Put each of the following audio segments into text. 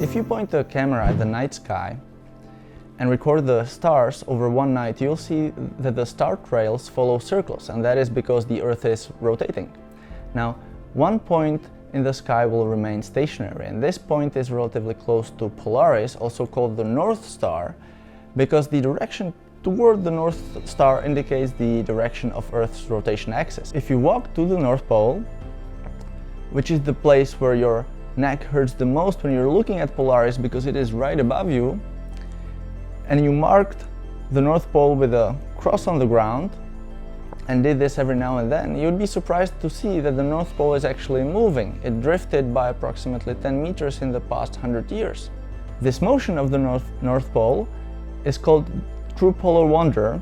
If you point the camera at the night sky and record the stars over one night, you'll see that the star trails follow circles, and that is because the Earth is rotating. Now, one point in the sky will remain stationary, and this point is relatively close to Polaris, also called the North Star, because the direction toward the North Star indicates the direction of Earth's rotation axis. If you walk to the North Pole, which is the place where your neck hurts the most when you're looking at Polaris because it is right above you, and you marked the North Pole with a cross on the ground and did this every now and then, you'd be surprised to see that the North Pole is actually moving. It drifted by approximately 10 meters in the past 100 years. This motion of the North Pole is called true polar wander,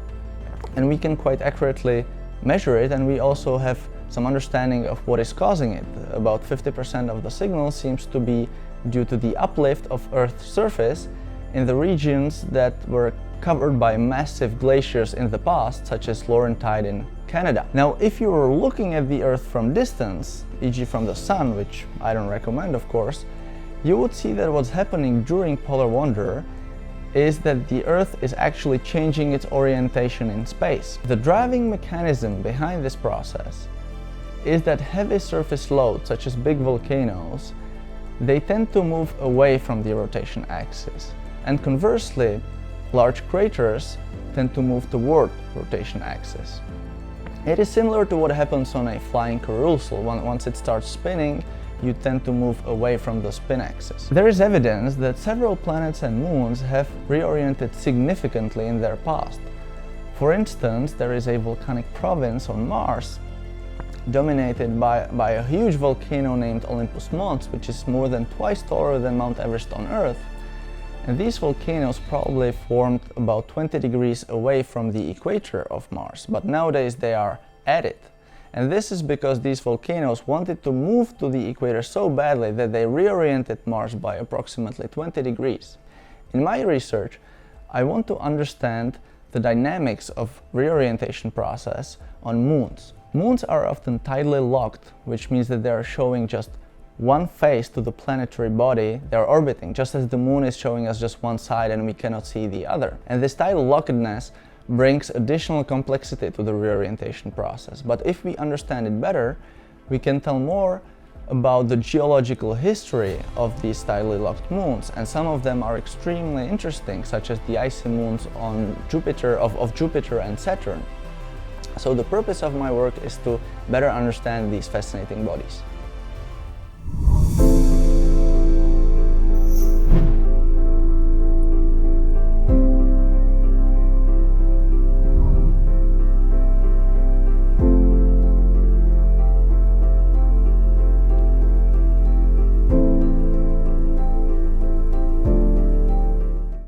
and we can quite accurately measure it, and we also have some understanding of what is causing it. About 50% of the signal seems to be due to the uplift of Earth's surface in the regions that were covered by massive glaciers in the past, such as Laurentide in Canada. Now, if you were looking at the Earth from distance, e.g. from the Sun, which I don't recommend of course, you would see that what's happening during polar wander is that the Earth is actually changing its orientation in space. The driving mechanism behind this process is that heavy surface loads, such as big volcanoes, they tend to move away from the rotation axis. And conversely, large craters tend to move toward rotation axis. It is similar to what happens on a flying carousel. Once it starts spinning, you tend to move away from the spin axis. There is evidence that several planets and moons have reoriented significantly in their past. For instance, there is a volcanic province on Mars dominated by a huge volcano named Olympus Mons, which is more than twice taller than Mount Everest on Earth. And these volcanoes probably formed about 20 degrees away from the equator of Mars, but nowadays they are at it. And this is because these volcanoes wanted to move to the equator so badly that they reoriented Mars by approximately 20 degrees. In my research, I want to understand the dynamics of reorientation process on moons. Moons are often tidally locked, which means that they are showing just one face to the planetary body they are orbiting, just as the moon is showing us just one side and we cannot see the other. And this tidal lockedness brings additional complexity to the reorientation process. But if we understand it better, we can tell more about the geological history of these tidally locked moons, and some of them are extremely interesting, such as the icy moons on Jupiter, of Jupiter and Saturn. So the purpose of my work is to better understand these fascinating bodies.